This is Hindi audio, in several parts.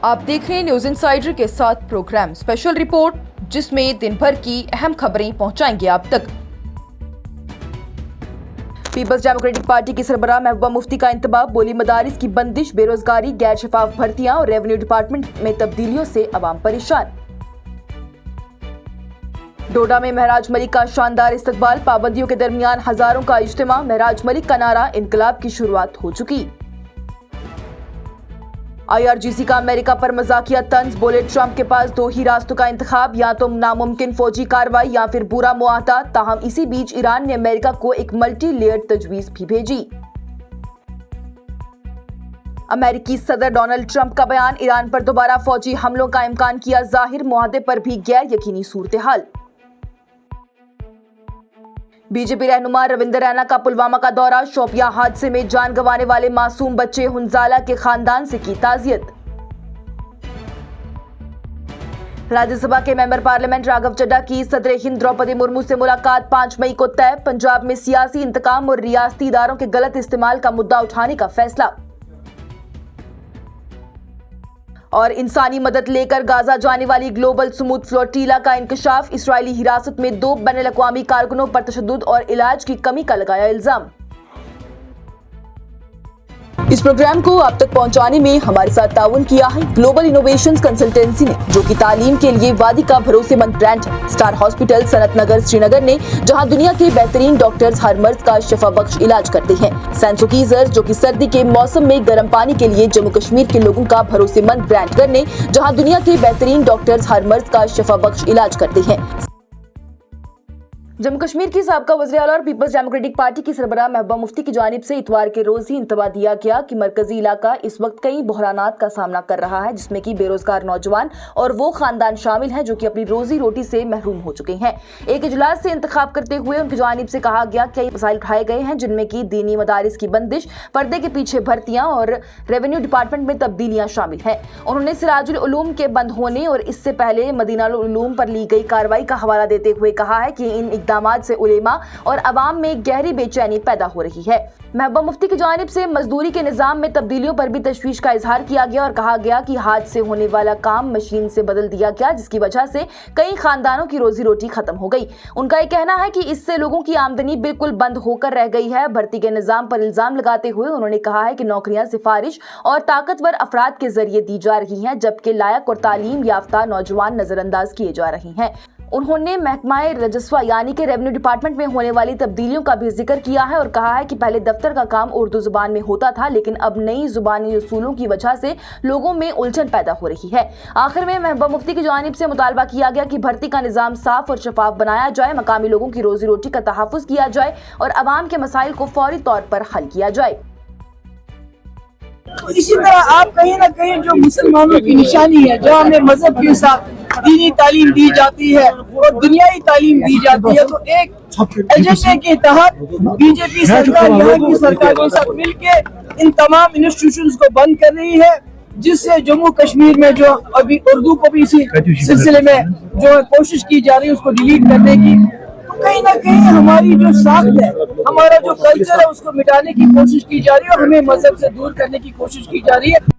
आप देख रहे हैं न्यूज इनसाइडर के साथ प्रोग्राम स्पेशल रिपोर्ट, जिसमें दिन भर की अहम खबरें पहुंचाएंगे आप तक। पीपल्स डेमोक्रेटिक पार्टी की सरबराह महबूबा मुफ्ती का इंतबाह, बोली मदारिस की बंदिश, बेरोजगारी, गैर शफाफ भर्तियां और रेवेन्यू डिपार्टमेंट में तब्दीलियों से अवाम परेशान। डोडा में महराज मलिक का शानदार इस्तकबाल, पाबंदियों के दरमियान हजारों का इज्तिमा, महराज मलिक का नारा, इनकलाब की शुरुआत हो चुकी। IRGC का अमेरिका पर मजाकिया तंज, बोले ट्रंप के पास दो ही रास्तों का इंतखाब, या तो नामुमकिन फौजी कार्रवाई या फिर बुरा मुआहदा। ताहम इसी बीच ईरान ने अमेरिका को एक मल्टी लेयर्ड तजवीज भी भेजी। अमेरिकी सदर डोनाल्ड ट्रंप का बयान, ईरान पर दोबारा फौजी हमलों का इम्कान किया जाहिर, मुआहदे पर भी गैर यकीनी सूरत हाल। बीजेपी रहनुमा रविंदर रैना का पुलवामा का दौरा, शोपियां हादसे में जान गंवाने वाले मासूम बच्चे हुंजाला के खानदान से की ताजियत। राज्यसभा के मेंबर पार्लियामेंट राघव चड्ढा की सदर हिंद द्रौपदी मुर्मू से मुलाकात 5 मई को तय, पंजाब में सियासी इंतकाम और रियासती इदारों के गलत इस्तेमाल का मुद्दा उठाने का फैसला। और इंसानी मदद लेकर गाजा जाने वाली ग्लोबल स्मूथ फ्लोटीला का इंकशाफ, इस्राएली हिरासत में 2 बैनुल-अक़वामी कारकुनों पर तशद्दुद और इलाज की कमी का लगाया इल्जाम। इस प्रोग्राम को आप तक पहुंचाने में हमारे साथ ताउन किया है ग्लोबल इनोवेशंस कंसल्टेंसी ने, जो कि तालीम के लिए वादी का भरोसेमंद ब्रांड है। स्टार हॉस्पिटल सनत नगर श्रीनगर ने, जहां दुनिया के बेहतरीन डॉक्टर्स हर मर्ज का शिफा बख्श इलाज करते हैं। सैंसोकीजर, जो कि सर्दी के मौसम में गर्म पानी के लिए जम्मू कश्मीर के लोगों का भरोसेमंद ब्रांड करने, जहां दुनिया के बेहतरीन डॉक्टर्स हर मर्ज का शिफा बख्श इलाज करते हैं। जम्मू कश्मीर की साबका वज़ीर आला और पीपल्स डेमोक्रेटिक पार्टी की सरबराह महबूबा मुफ्ती की जानिब से इतवार के रोज ही इंतबाह दिया गया कि मरकजी इलाका इस वक्त कई बहरानात का सामना कर रहा है, जिसमें कि बेरोजगार नौजवान और वो खानदान शामिल हैं जो कि अपनी रोजी रोटी से महरूम हो चुके हैं। एक इजलास से इंतखाब करते हुए उनकी जानिब से कहा गया कई मसाइल उठाए गए हैं, जिनमें की दीनी मदारिस की बंदिश, पर्दे के पीछे भर्तियां और रेवेन्यू डिपार्टमेंट में तब्दीलियां शामिल है। उन्होंने सिराजुल उलूम के बंद होने और इससे पहले मदीनाउल उलूम पर ली गई कार्रवाई का हवाला देते हुए कहा है कि इन इक़दामात से उलेमा और अवाम में गहरी बेचैनी पैदा हो रही है। महबूबा मुफ्ती की जानिब से मजदूरी के निजाम में तब्दीलियों पर भी तशवीश का इजहार किया गया और कहा गया कि हाथ से होने वाला काम मशीन से बदल दिया गया, जिसकी वजह से कई खानदानों की रोजी रोटी खत्म हो गई। उनका ये कहना है कि इससे लोगों की आमदनी बिल्कुल बंद होकर रह गई है। भर्ती के निजाम पर इल्जाम लगाते हुए उन्होंने कहा है कि नौकरियां सिफारिश और ताकतवर अफराद के जरिए दी जा रही हैं, जबकि लायक और तालीम याफ्ता नौजवान नजरअंदाज किए जा रहे हैं। उन्होंने महकमाए रजस्वा यानी कि रेवेन्यू डिपार्टमेंट में होने वाली तब्दीलियों का भी जिक्र किया है और कहा है कि पहले दफ्तर का काम उर्दू जुबान में होता था, लेकिन अब नई जुबानी उसूलों की वजह से लोगों में उलझन पैदा हो रही है। आखिर में महबूबा मुफ्ती की जानिब से मुतालबा किया गया कि भर्ती का निजाम साफ और शफाफ बनाया जाए, मकामी लोगों की रोजी रोटी का तहफ़्फ़ुज़ किया जाए और अवाम के मसाइल को फौरी तौर पर हल किया जाए। इसी तरह आप कहीं ना कहीं जो मुसलमानों की निशानी है, जहाँ हमें मजहब के साथ दीनी तालीम दी जाती है और दुनियाई तालीम दी जाती है, तो एक एजेंडे के तहत बीजेपी सरकार यहाँ की सरकार के साथ मिलके इन तमाम इंस्टीट्यूशंस को बंद कर रही है, जिससे जम्मू कश्मीर में जो अभी उर्दू को भी इसी सिलसिले में जो कोशिश की जा रही है उसको डिलीट करने की, कहीं ना कहीं हमारी जो साख्त है, हमारा जो कल्चर है, उसको मिटाने की कोशिश की जा रही है और हमें मजहब से दूर करने की कोशिश की जा रही है।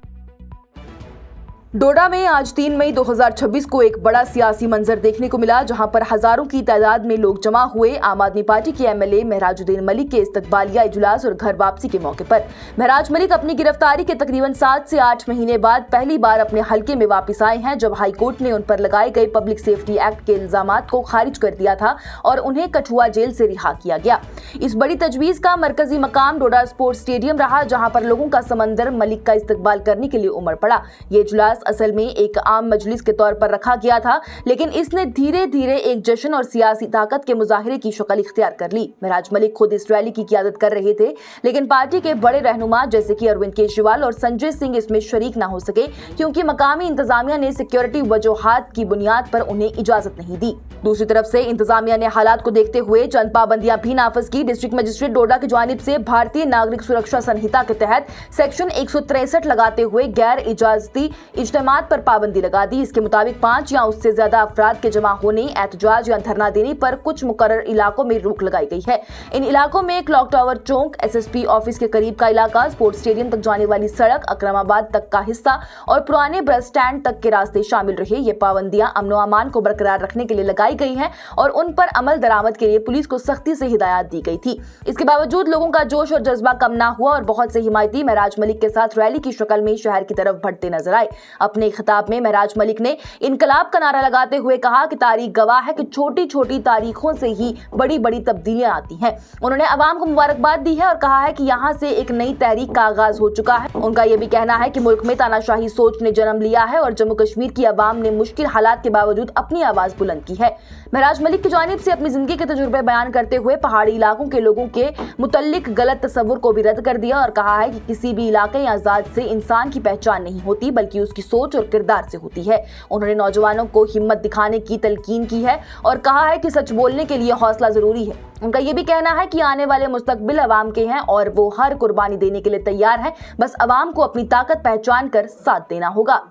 डोडा में आज 3 मई 2026 को एक बड़ा सियासी मंजर देखने को मिला, जहां पर हजारों की तादाद में लोग जमा हुए आम आदमी पार्टी के MLA महराजुद्दीन मलिक के इस्तकबालिया इजलास और घर वापसी के मौके पर। महराज मलिक अपनी गिरफ्तारी के तकरीबन 7 से 8 महीने बाद पहली बार अपने हलके में वापस आए हैं, जब हाईकोर्ट ने उन पर लगाए गए पब्लिक सेफ्टी एक्ट के इल्जामात को खारिज कर दिया था और उन्हें कठुआ जेल से रिहा किया गया। इस बड़ी तजवीज का मरकजी मकाम डोडा स्पोर्ट्स स्टेडियम रहा, जहां पर लोगों का समंदर मलिक का इस्तकबाल करने के लिए उमड़ पड़ा। ये इजलास असल में एक आम मजलिस के तौर पर रखा गया था, लेकिन इसने धीरे धीरे एक जश्न और सियासी ताकत के मुजाहिरे की शक्ल इख्तियार कर ली। महराज मलिक खुद इस रैली की क़ियादत कर रहे थे, लेकिन पार्टी के बड़े रहनुमा जैसे कि अरविंद केजरीवाल और संजय सिंह इसमें शरीक न हो सके, क्योंकि मकामी इंतजामिया ने सिक्योरिटी वजूहात की बुनियाद पर उन्हें इजाजत नहीं दी। दूसरी तरफ से इंतजामिया ने हालात को देखते हुए चंद पाबंदियां भी नाफिज की। डिस्ट्रिक्ट मजिस्ट्रेट डोडा की जानिब से भारतीय नागरिक सुरक्षा संहिता के तहत सेक्शन 163 लगाते हुए गैर इजाजती इज्तिमात पर पाबंदी लगा दी। इसके मुताबिक 5 या उससे ज्यादा अफराद के जमा होने, एहतजाज या धरना देने पर कुछ मुकर्रर इलाकों में रोक लगाई गई है। इन इलाकों में क्लॉक टावर चौक, SSP ऑफिस के करीब का इलाका, स्पोर्ट्स स्टेडियम तक जाने वाली सड़क, अकरमाबाद तक का हिस्सा और पुराने बस स्टैंड तक के रास्ते शामिल रहे। ये पाबंदियां अमन व अमान को बरकरार रखने के लिए लगाई गई हैं और उन पर अमल दरामद के लिए पुलिस को सख्ती से हिदायत दी गई थी। इसके बावजूद लोगों का जोश और जज्बा कम ना हुआ और बहुत से हिमायती महराज मलिक के साथ रैली की शक्ल में शहर की तरफ बढ़ते नजर आए। अपने खिताब में महराज मलिक ने इनकलाब का नारा लगाते हुए कहा कि तारीख गवाह है कि छोटी छोटी तारीखों से ही बड़ी बड़ी तब्दीलियां आती हैं। उन्होंने अवाम को मुबारकबाद दी है और कहा है कि यहाँ से एक नई तहरीक का आगाज हो चुका है। उनका यह भी कहना है कि मुल्क में तानाशाही सोच ने जन्म लिया है और जम्मू कश्मीर की अवाम ने मुश्किल हालात के बावजूद अपनी आवाज बुलंद की है। महराज मलिक की जानिब से अपनी जिंदगी के तजुर्बे बयान करते हुए पहाड़ी इलाकों के लोगों के मुतल्लिक गलत तस्वुर को भी रद्द कर दिया और कहा है कि किसी भी इलाके या जात से इंसान की पहचान नहीं होती बल्कि उसकी सोच और किरदार से होती है। उन्होंने नौजवानों को हिम्मत दिखाने की तलकीन की है और कहा है कि सच बोलने के लिए हौसला जरूरी है। उनका ये भी कहना है कि आने वाले मुस्तकबिल अवाम के हैं और वो हर कुर्बानी देने के लिए तैयार हैं, बस अवाम को अपनी ताकत पहचान कर साथ देना होगा।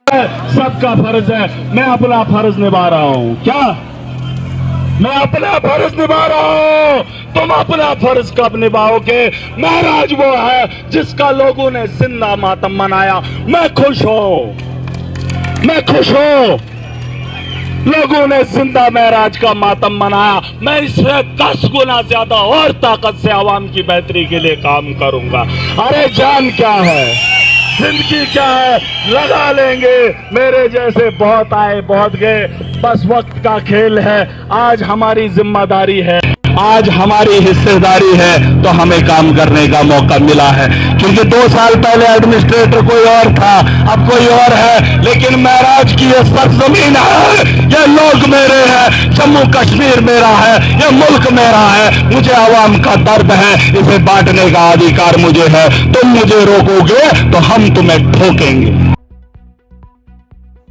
सबका फर्ज है, मैं अपना फर्ज निभा रहा हूँ। क्या मैं अपना फर्ज निभा रहा हूँ? तुम अपना फर्ज कब निभाओगे? महराज वो है जिसका लोगों ने जिंदा मातम मनाया। मैं खुश हूँ, मैं खुश हूँ। लोगों ने जिंदा महराज का मातम मनाया। मैं इससे 10 गुना ज्यादा और ताकत से आवाम की बेहतरी के लिए काम करूंगा। अरे जान क्या है, जिंदगी क्या है, लगा लेंगे। मेरे जैसे बहुत आए बहुत गए, बस वक्त का खेल है। आज हमारी जिम्मेदारी है, आज हमारी हिस्सेदारी है, तो हमें काम करने का मौका मिला है। क्योंकि 2 साल पहले एडमिनिस्ट्रेटर कोई और था, अब कोई और है, लेकिन महराज की ये सरजमीन है, ये लोग मेरे हैं, जम्मू कश्मीर मेरा है, ये मुल्क मेरा है। मुझे आवाम का दर्द है, इसे बांटने का अधिकार मुझे है। तुम मुझे रोकोगे तो हम तुम्हें ठोकेंगे।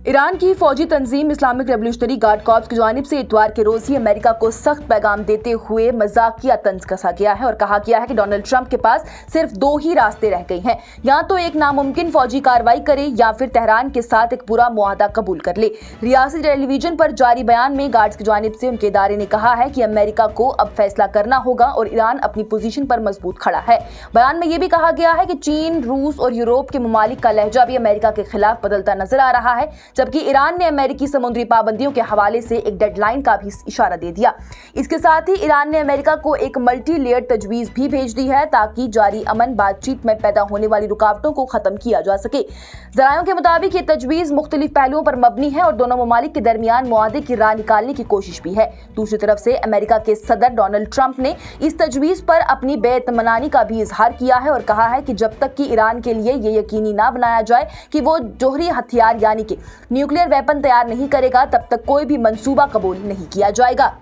ईरान की फौजी तंजीम इस्लामिक रेवोल्यूशनरी गार्ड कॉर्प्स की जानिब से इतवार के रोज ही अमेरिका को सख्त पैगाम देते हुए मजाकिया तंज कसा गया है और कहा गया है कि डोनाल्ड ट्रंप के पास सिर्फ 2 ही रास्ते रह गए हैं, या तो एक नामुमकिन फौजी कार्रवाई करे या फिर तेहरान के साथ एक पूरा मुआहदा कबूल कर ले। रियासती टेलीविजन पर जारी बयान में गार्ड्स की जानिब से उनके इदारे ने कहा है कि अमेरिका को अब फैसला करना होगा और ईरान अपनी पोजीशन पर मजबूत खड़ा है। बयान में यह भी कहा गया है कि चीन, रूस और यूरोप के ममालिक का लहजा भी अमेरिका के खिलाफ बदलता नजर आ रहा है, जबकि ईरान ने अमेरिकी समुद्री पाबंदियों के हवाले से एक डेडलाइन का भी इशारा दे दिया। इसके साथ ही ईरान ने अमेरिका को एक मल्टी लेयर तजवीज भी भेज दी है ताकि जारी अमन बातचीत में पैदा होने वाली रुकावटों को खत्म किया जा सके। जरायों के मुताबिक ये तजवीज मुख्तलिफ पहलुओं पर मबनी है और दोनों ममालिक के दरमियान मुआहदे की राह निकालने की कोशिश भी है। दूसरी तरफ से अमेरिका के सदर डोनाल्ड ट्रंप ने इस तजवीज पर अपनी बेइत्मीनानी का भी इजहार किया है और कहा है कि जब तक कि ईरान के लिए ये यकीनी ना बनाया जाए कि वो जोहरी हथियार यानी कि न्यूक्लियर वेपन तैयार नहीं करेगा, तब तक कोई भी मंसूबा कबूल नहीं किया जाएगा।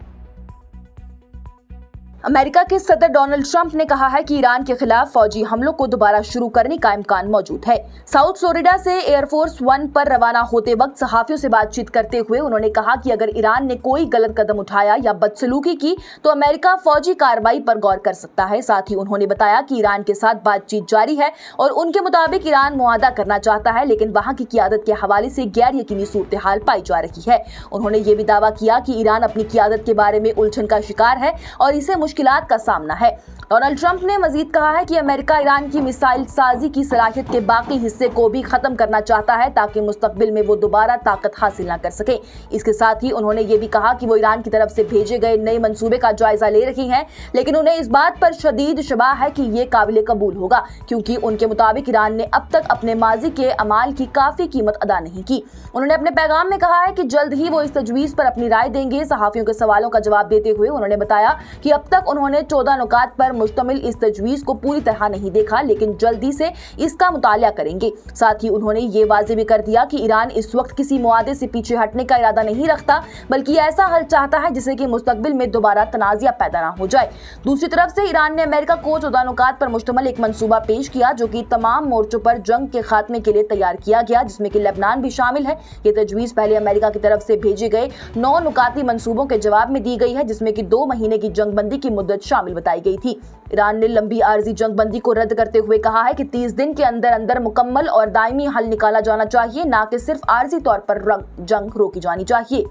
अमेरिका के सदर डोनाल्ड ट्रंप ने कहा है कि ईरान के खिलाफ फौजी हमलों को दोबारा शुरू करने का इम्कान मौजूद है। साउथ फ्लोरिडा से एयरफोर्स 1 पर रवाना होते वक्त सहाफियों से बातचीत करते हुए उन्होंने कहा कि अगर ईरान ने कोई गलत कदम उठाया या बदसलूकी की तो अमेरिका फौजी कार्रवाई पर गौर कर सकता है। साथ ही उन्होंने बताया कि ईरान के साथ बातचीत जारी है और उनके मुताबिक ईरान मुआहदा करना चाहता है, लेकिन वहां की क़ियादत के हवाले से गैर यकीनी सूरत हाल पाई जा रही है। उन्होंने ये भी दावा किया कि ईरान अपनी क़ियादत के बारे में उलझन का शिकार है और इसे मुश्किलात का सामना है। डोनाल्ड ट्रंप ने मजीद कहा है कि अमेरिका ईरान की मिसाइल साजी की सलाहियत के बाकी हिस्से को भी खत्म करना चाहता है ताकि मुस्तकबिल में वो दोबारा ताकत हासिल न कर सके। इसके साथ ही उन्होंने ये भी कहा कि वो ईरान की तरफ से भेजे गए नए मंसूबे का जायजा ले रही हैं, लेकिन उन्हें इस बात पर शदीद शबा है कि ये काबिल कबूल होगा, क्योंकि उनके मुताबिक ईरान ने अब तक अपने माजी के अमाल की काफी कीमत अदा नहीं की। उन्होंने अपने पैगाम में कहा है कि जल्द ही वो इस तजवीज पर अपनी राय देंगे। सहाफियों के सवालों का जवाब देते हुए उन्होंने बताया कि अब तक तक उन्होंने 14 नुकात पर मुश्तमिल इस तजवीज़ को पूरी तरह नहीं देखा, लेकिन जल्दी से इसका मुतालिया करेंगे। साथ ही उन्होंने ये वाज़ेह भी कर दिया कि ईरान इस वक्त किसी मुआहदे से पीछे हटने का इरादा नहीं रखता, बल्कि ऐसा हल चाहता है जिससे कि मुस्तकबिल में दोबारा तनाज़ा पैदा ना हो जाए। दूसरी तरफ से ईरान ने अमेरिका को 14 नुकात पर मुश्तमिल एक मंसूबा पेश किया, जो कि तमाम मोर्चों पर जंग के खात्मे के लिए तैयार किया गया, जिसमें कि लेबनान भी शामिल है। ये तजवीज़ पहले अमेरिका की तरफ से भेजे गए 9 नुकाती मंसूबों के जवाब में दी गई है, जिसमें कि 2 महीने की जंगबंदी की मुद्दत शामिल बताई गई थी। ईरान ने लंबी आर्जी जंगबंदी को रद्द करते हुए कहा है कि 30 दिन के अंदर अंदर मुकम्मल और दायमी हल निकाला जाना चाहिए, न कि सिर्फ आर्जी तौर पर जंग रोकी जानी चाहिए।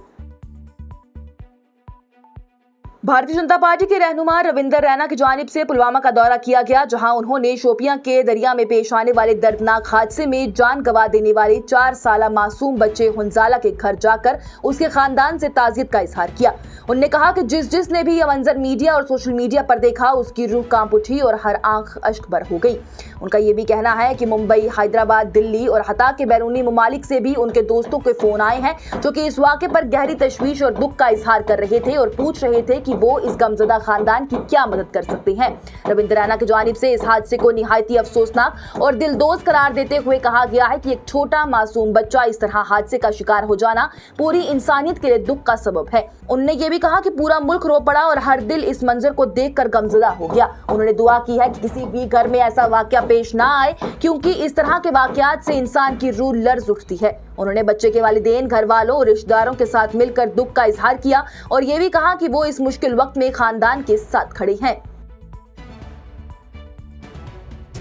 भारतीय जनता पार्टी के रहनुमा रविंदर रैना की जानिब से पुलवामा का दौरा किया गया, जहां उन्होंने शोपियां के दरिया में पेश आने वाले दर्दनाक हादसे में जान गंवा देने वाले 4 साला मासूम बच्चे हुंजाला के घर जाकर उसके खानदान से ताज़ियत का इजहार किया। उन्होंने कहा कि जिसने भी यह मंजर मीडिया और सोशल मीडिया पर देखा, उसकी रूह कांप उठी और हर आंख अश्क भर हो गई। उनका ये भी कहना है कि मुंबई, हैदराबाद, दिल्ली और हता के बैरूनी ममालिक से भी उनके दोस्तों के फोन आए हैं, जो कि इस वाक़े पर गहरी तशवीश और दुख का इजहार कर रहे थे और पूछ रहे थे कि वो इस गमज़दा खानदान की क्या मदद कर सकते हैं। रविंद्र रैना की जानिब से इस हादसे को निहायती अफसोसनाक और दिलदोज करार देते हुए कहा गया है कि एक छोटा मासूम बच्चा इस तरह हादसे का शिकार हो जाना पूरी इंसानियत के लिए दुख का सबब है। उन्होंने ये भी कहा कि पूरा मुल्क रो पड़ा और हर दिल इस मंजर को देखकर गमज़दा हो गया। उन्होंने दुआ की है कि किसी भी घर में ऐसा वाकया पेश ना आए, क्योंकि इस तरह के वाकयात से इंसान की रूह लर्ज उठती है। उन्होंने बच्चे के वालिदैन, घर वालों और रिश्तेदारों के साथ मिलकर दुख का इजहार किया और ये भी कहा कि वो इस मुश्किल वक्त में खानदान के साथ खड़े हैं।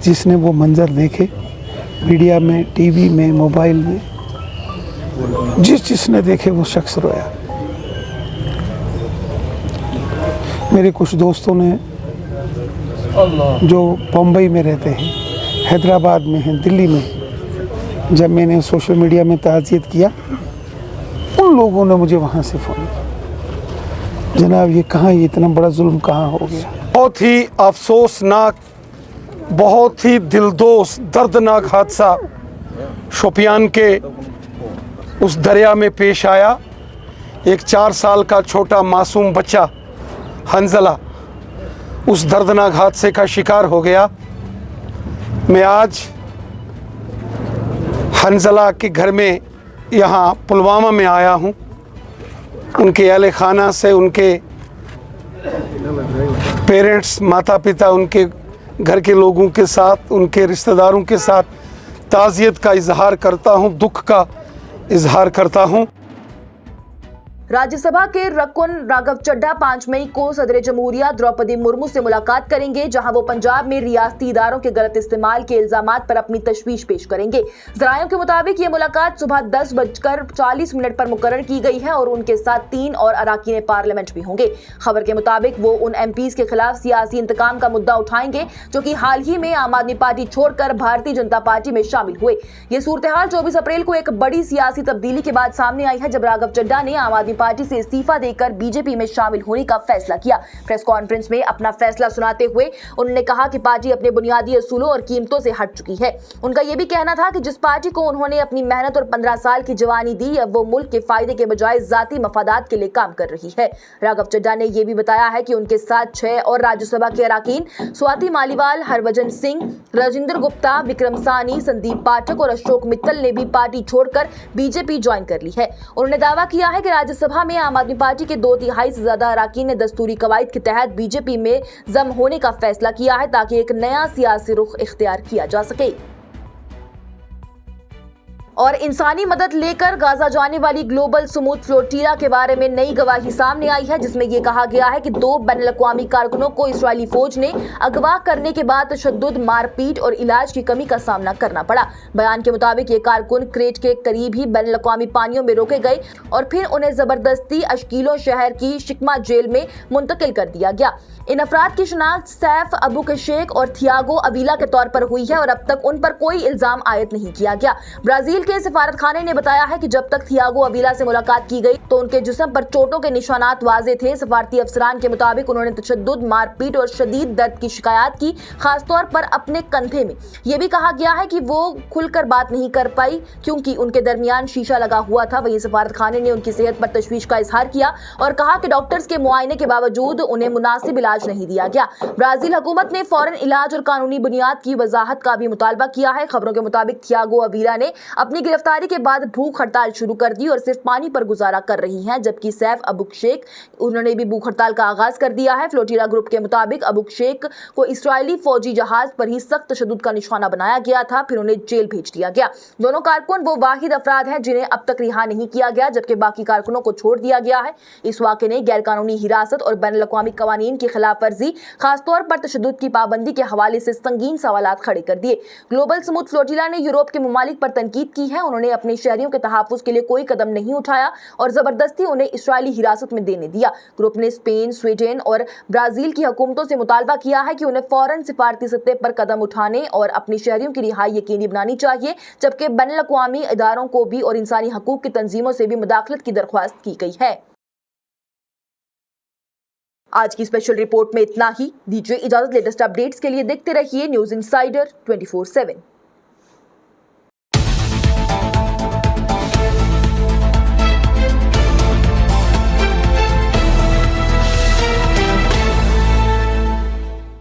जिसने वो मंजर देखे मीडिया में, टीवी में, मोबाइल में, जिसने देखे वो शख्स रोया। मेरे कुछ दोस्तों ने जो बम्बई में रहते हैं, हैदराबाद में हैं, दिल्ली में, जब मैंने सोशल मीडिया में ताज़ियत किया, उन लोगों ने मुझे वहाँ से फ़ोन किया, जनाब ये कहाँ, ये इतना बड़ा जुल्म कहाँ हो गया। बहुत ही अफसोसनाक, बहुत ही दिलदोज, दर्दनाक हादसा शोपियान के उस दरिया में पेश आया। एक 4 साल का छोटा मासूम बच्चा हंजला उस दर्दनाक हादसे का शिकार हो गया। मैं आज हंजला के घर में यहाँ पुलवामा में आया हूँ, उनके अहले खाना से, उनके पेरेंट्स, माता पिता, उनके घर के लोगों के साथ, उनके रिश्तेदारों के साथ ताज़ियत का इजहार करता हूँ, दुख का इजहार करता हूँ। राज्यसभा के रकुन राघव चड्ढा 5 मई को सदर जमहूरिया द्रौपदी मुर्मू से मुलाकात करेंगे, जहां वो पंजाब में रियासती इदारों के गलत इस्तेमाल के इल्जामात पर अपनी तशवीश पेश करेंगे। जरायों के मुताबिक ये मुलाकात सुबह 10:40 पर मुकर्रर की गई है और उनके साथ 3 और अराकीन पार्लियामेंट भी होंगे। खबर के मुताबिक वो उन MPs के खिलाफ सियासी इंतकाम का मुद्दा उठाएंगे, जो कि हाल ही में आम आदमी पार्टी छोड़कर भारतीय जनता पार्टी में शामिल हुए। ये सूरत हाल 24 अप्रैल को एक बड़ी सियासी तब्दीली के बाद सामने आई है, जब राघव चड्ढा ने आम आदमी पार्टी से इस्तीफा देकर बीजेपी में शामिल होने का फैसला किया। प्रेस कॉन्फ्रेंस में अपना फैसला सुनाते हुए उन्होंने कहा कि पार्टी अपने बुनियादी असूलों और कीमतों से हट चुकी है। उनका यह भी कहना था कि जिस पार्टी को उन्होंने अपनी मेहनत और 15 साल की जवानी दी, अब वो मुल्क के फायदे के बजाय जाती मफादात के लिए काम कर रही है। राघव चड्ढा ने यह भी बताया है कि उनके साथ 6 और राज्यसभा के अराकीन स्वाति मालीवाल, हरभजन सिंह, राजेंद्र गुप्ता, विक्रम सानी, संदीप पाठक और अशोक मित्तल ने भी पार्टी छोड़कर बीजेपी ज्वाइन कर ली है। उन्होंने दावा किया है कि राज्यसभा में आम आदमी पार्टी के 2/3 से ज्यादा अराकीन ने दस्तूरी कवायद के तहत बीजेपी में जम होने का फैसला किया है, ताकि एक नया सियासी रुख इख्तियार किया जा सके। और इंसानी मदद लेकर गाजा जाने वाली ग्लोबल स्मूथ फ्लोटिला के बारे में नई गवाही सामने आई है, जिसमें यह कहा गया है कि 2 बैनुल-अक़वामी कारकुनों को इस्राएली फौज ने अगवा करने के बाद तशद्दुद, मारपीट और इलाज की कमी का सामना करना पड़ा। बयान के मुताबिक ये कारकुन क्रेट के करीब ही बैनुल-अक़वामी पानियों में रोके गए और फिर उन्हें जबरदस्ती अशकीलो शहर की शिकमा जेल में मुंतकिल कर दिया गया। इन अफराद की शनाख्त सैफ अबू कशेक और थियागो अवीला के तौर पर हुई है और अब तक उन पर कोई इल्जाम आयद नहीं किया गया। ब्राजील के सिफारत खाने ने बताया है कि जब तक थियागो अवीला से मुलाकात की गई तो उनके जिस्म पर चोटों के निशानात वाजे थे। सफारती अफसरान के मुताबिक उन्होंने तशद्दुद, मारपीट और शदीद दर्द की शिकायत की, खासतौर पर अपने कंधे में। यह भी कहा गया है कि वो खुलकर बात नहीं कर पाई क्योंकि उनके दरमियान शीशा लगा हुआ था। वहीं सफारत खाने ने उनकी सेहत पर तशवीश का इजहार किया और कहा कि डॉक्टर्स के मुआयने के बावजूद उन्हें मुनासिब इलाज नहीं दिया गया। ब्राजील हुकूमत ने फौरन इलाज और कानूनी बुनियाद की वजाहत का भी मुतालबा किया है। खबरों के मुताबिक थियागो अवीला ने अपनी गिरफ्तारी के बाद भूख हड़ताल शुरू कर दी और सिर्फ पानी पर गुजारा कर रही हैं, जबकि सैफ अबुकशेक उन्होंने भी भूख हड़ताल का आगाज कर दिया है। फ्लोटिला ग्रुप के मुताबिक अबुकशेक को इस्राएली फौजी जहाज पर ही सख्त तशद्दुद का निशाना बनाया गया था, फिर उन्हें जेल भेज दिया गया। दोनों कारकुन वो वाहिद अफराद हैं जिन्हें अब तक रिहा नहीं किया गया, जबकि बाकी कारकुनों को छोड़ दिया गया है। इस वाक़े ने गैर कानूनी हिरासत और बैनुल अक़वामी कवानीन की खिलाफ वर्जी, खासतौर पर तशद्दुद की पाबंदी के हवाले से संगीन सवालात खड़े कर दिए। ग्लोबल स्मूथ फ्लोटिला ने यूरोप के ममालिक पर तनकीद की है। उन्होंने अपने शहरियों के तहफ़्फ़ुज़ के लिए कोई कदम नहीं उठाया और जबरदस्ती उन्हें इस्राएली हिरासत में देने दिया। ग्रुप ने स्पेन, स्वीडन और ब्राजील की हुकूमतों से मुतालबा किया है कि उन्हें फौरन सिफारती सतह पर कदम उठाने और अपने शहरियों की रिहाई यकीनी बनानी चाहिए, जबकि बैनुल अक़वामी इदारों को भी और इंसानी हकूक़ की तंजीमों से भी मुदाखलत की दरख्वास्त की गई है। आज की स्पेशल रिपोर्ट में इतना ही। दीजिए इजाजत। लेटेस्ट अपडेट्स के लिए देखते रहिए न्यूज़ इंसाइडर 24/7।